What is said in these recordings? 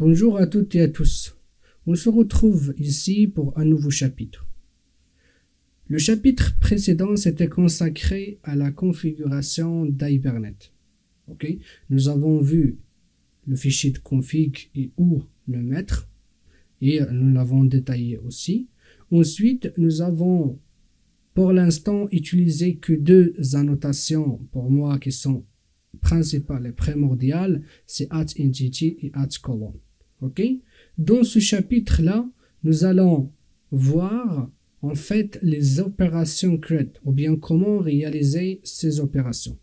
Bonjour à toutes et à tous. On se retrouve ici pour un nouveau chapitre. Le chapitre précédent s'était consacré à la configuration d'Hibernate. Nous avons vu le fichier de config et où le mettre, et nous l'avons détaillé aussi. Ensuite, nous avons pour l'instant utilisé que deux annotations pour moi qui sont principales et primordiales, c'est @entity et @colon. Dans ce chapitre-là, nous allons voir en fait les opérations CRUD, ou bien comment réaliser ces opérations.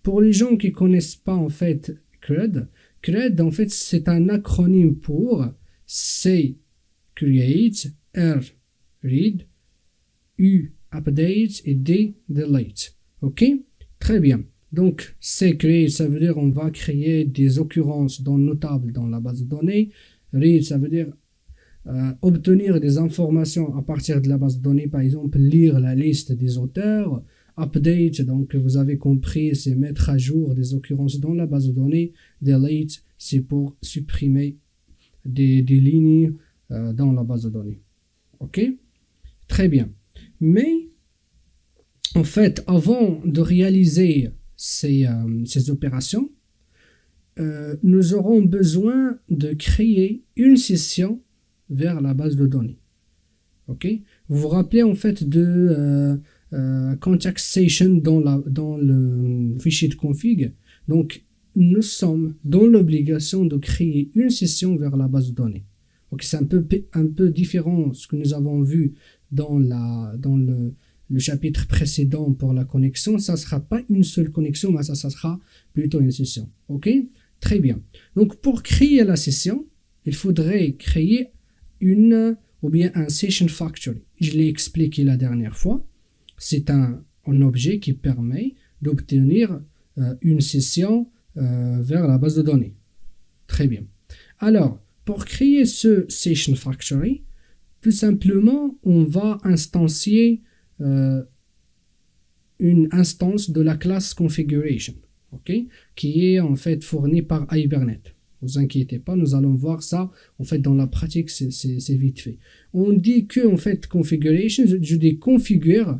Pour les gens qui connaissent pas en fait CRUD en fait c'est un acronyme pour C create, R read, U update et D delete. Très bien. Donc, C create, ça veut dire on va créer des occurrences notables dans la base de données. Read, ça veut dire obtenir des informations à partir de la base de données, par exemple lire la liste des auteurs. Update, donc vous avez compris, c'est mettre à jour des occurrences dans la base de données. Delete, c'est pour supprimer des lignes dans la base de données. Très bien. Mais en fait, avant de réaliser ces opérations, nous aurons besoin de créer une session vers la base de données. Vous vous rappelez en fait de contact session dans le fichier de config. Donc, nous sommes dans l'obligation de créer une session vers la base de données. C'est un peu différent de ce que nous avons vu dans le chapitre précédent pour la connexion. Ça ne sera pas une seule connexion, mais ça sera plutôt une session. Très bien. Donc, pour créer la session, il faudrait créer un session factory. Je l'ai expliqué la dernière fois. C'est un objet qui permet d'obtenir une session vers la base de données. Très bien. Alors, pour créer ce session factory, tout simplement, on va instancier une instance de la classe configuration, qui est en fait fournie par Hibernate. Ne vous inquiétez pas, nous allons voir ça en fait dans la pratique, c'est vite fait. On dit que en fait configuration, je dis configure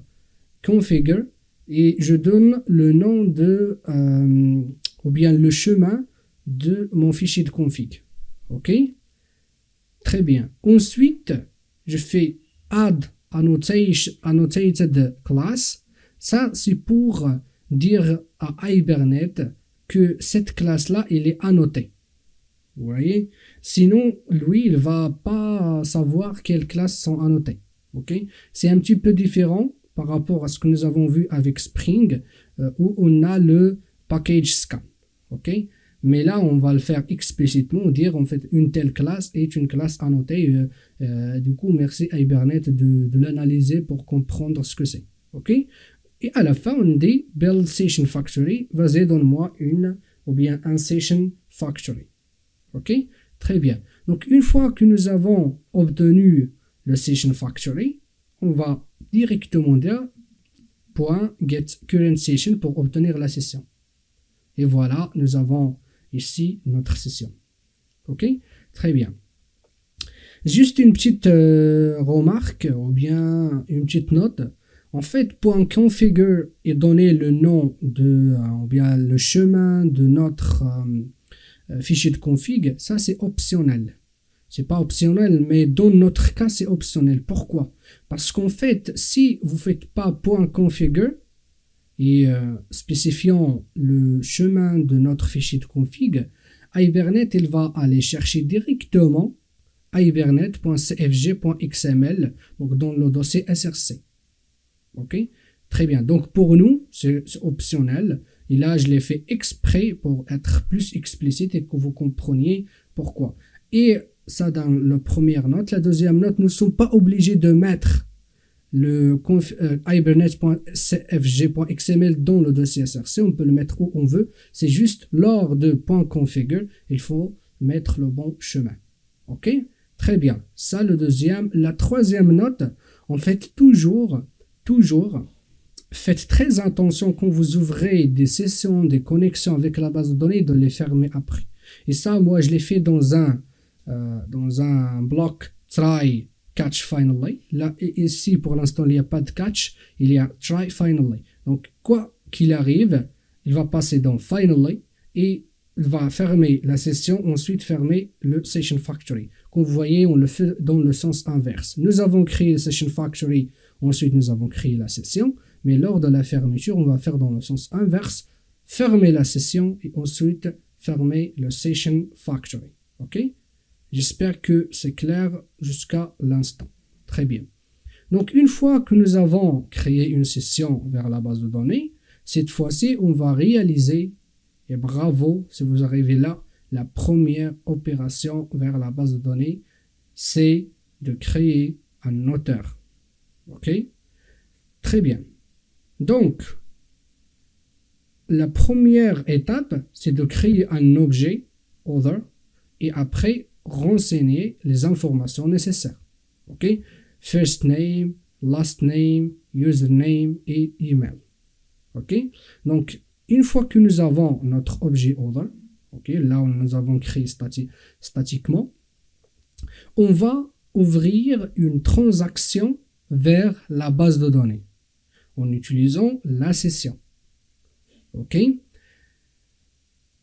et je donne le nom de ou bien le chemin de mon fichier de config. Très bien. Ensuite, je fais add annotated class. Ça, c'est pour dire à Hibernate que cette classe-là, elle est annotée. Vous voyez? Sinon, lui, il va pas savoir quelles classes sont annotées. C'est un petit peu différent par rapport à ce que nous avons vu avec Spring, où on a le package scan. Mais là, on va le faire explicitement, dire en fait une telle classe est une classe annotée. Du coup, merci à Hibernate de l'analyser pour comprendre ce que c'est. Et à la fin, on dit build session factory, vas-y, donne-moi un session factory. Très bien. Donc, une fois que nous avons obtenu le session factory, on va directement dire .get current session pour obtenir la session. Et voilà, nous avons ici notre session. Très bien. Juste une petite remarque ou bien une petite note. En fait, .configure est donné le nom ou bien le chemin de notre fichier de config. Ça, c'est optionnel. C'est pas optionnel, mais dans notre cas, c'est optionnel. Pourquoi? Parce qu'en fait, si vous faites pas .configure et spécifiant le chemin de notre fichier de config, Hibernate, il va aller chercher directement hibernate.cfg.xml, donc dans le dossier src. Très bien. Donc pour nous, c'est optionnel. Et là, je l'ai fait exprès pour être plus explicite et que vous compreniez pourquoi. Et ça dans la première note. La deuxième note, nous ne sommes pas obligés de mettre le hibernate.cfg.xml dans le dossier src. On peut le mettre où on veut. C'est juste lors de .configure, il faut mettre le bon chemin. Très bien. Ça, le deuxième. La troisième note, en fait, toujours, faites très attention quand vous ouvrez des sessions, des connexions avec la base de données, de les fermer après. Et ça, moi, je l'ai fait dans un bloc try catch finally. Là, ici, pour l'instant, il n'y a pas de catch, il y a try finally. Donc, quoi qu'il arrive, il va passer dans finally et il va fermer la session, ensuite fermer le session factory. Comme vous voyez, on le fait dans le sens inverse. Nous avons créé le session factory, ensuite nous avons créé la session, mais lors de la fermeture, on va faire dans le sens inverse, fermer la session et ensuite fermer le session factory. Ok? J'espère que c'est clair jusqu'à l'instant. Très bien. Donc, une fois que nous avons créé une session vers la base de données, cette fois-ci, on va réaliser, et bravo si vous arrivez là, la première opération vers la base de données, c'est de créer un auteur. Ok? Très bien. Donc, la première étape, c'est de créer un objet, author, et après, renseigner les informations nécessaires. Ok? First name, last name, username et email. Ok? Donc, une fois que nous avons notre objet author, ok, là où nous avons créé statiquement, on va ouvrir une transaction vers la base de données en utilisant la session. Ok?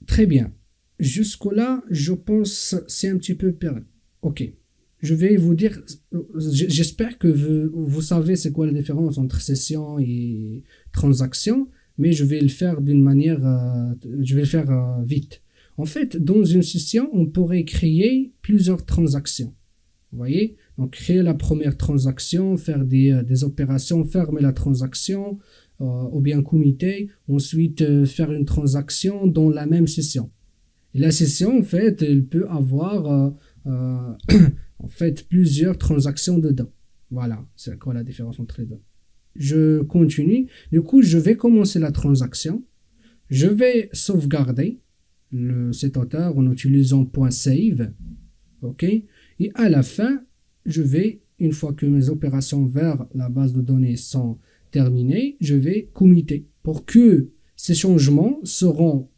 Très bien. Jusque-là, je pense c'est un petit peu perdu. Ok. Je vais vous dire, j'espère que vous savez c'est quoi la différence entre session et transaction, mais je vais le faire d'une manière, je vais le faire vite. En fait, dans une session, on pourrait créer plusieurs transactions. Vous voyez? Donc, créer la première transaction, faire des opérations, fermer la transaction, ou bien committer, ensuite faire une transaction dans la même session. Et la session, en fait, elle peut avoir en fait plusieurs transactions dedans. Voilà, c'est quoi la différence entre les deux. Je continue. Du coup, je vais commencer la transaction. Je vais sauvegarder cet auteur en utilisant .save. OK? Et à la fin, je vais, une fois que mes opérations vers la base de données sont terminées, je vais committer pour que ces changements seront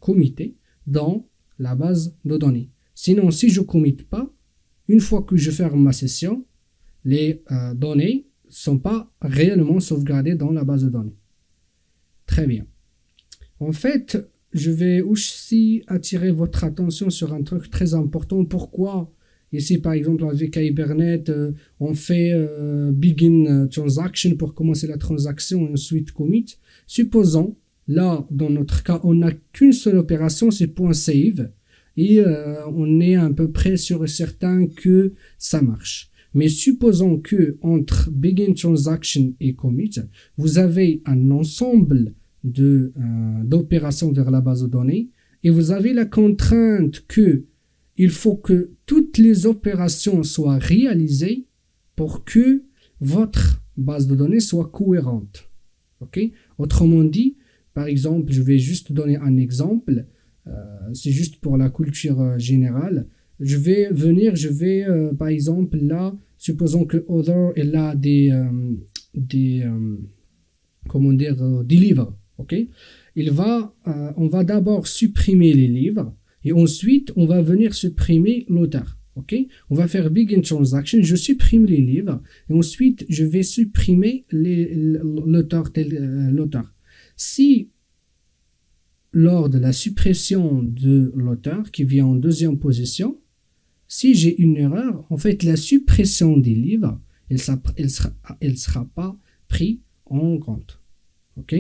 committés dans la base de données. Sinon, si je ne commit pas, une fois que je ferme ma session, les données ne sont pas réellement sauvegardées dans la base de données. Très bien. En fait, je vais aussi attirer votre attention sur un truc très important. Pourquoi ici, par exemple, avec Hibernate, on fait begin transaction pour commencer la transaction et ensuite commit. Supposons, là, dans notre cas, on n'a qu'une seule opération, c'est .save. Et on est à peu près sûr et certain que ça marche. Mais supposons que entre begin transaction et commit, vous avez un ensemble d'opérations vers la base de données et vous avez la contrainte que il faut que toutes les opérations soient réalisées pour que votre base de données soit cohérente. Okay? Autrement dit, par exemple, je vais juste donner un exemple. C'est juste pour la culture générale. Je vais par exemple là, supposons que author est là comment dire, des livres, ok? On va d'abord supprimer les livres et ensuite on va venir supprimer l'auteur, ok? On va faire begin transaction, je supprime les livres et ensuite je vais supprimer l'auteur. Si lors de la suppression de l'auteur qui vient en deuxième position, si j'ai une erreur, en fait la suppression des livres, elle sera pas prise en compte. Ok?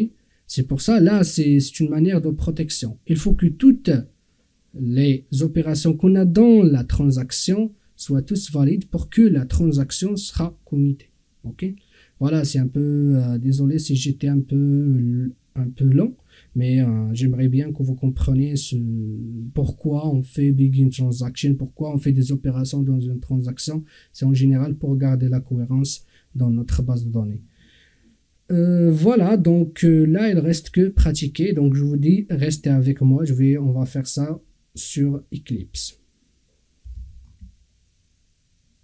C'est pour ça, là, c'est une manière de protection. Il faut que toutes les opérations qu'on a dans la transaction soient tous valides pour que la transaction sera committée. Ok? Voilà, c'est un peu, désolé si j'étais un peu long, mais j'aimerais bien que vous compreniez pourquoi on fait begin transaction, pourquoi on fait des opérations dans une transaction. C'est en général pour garder la cohérence dans notre base de données. Voilà, donc là il reste que pratiquer, donc je vous dis restez avec moi, on va faire ça sur Eclipse.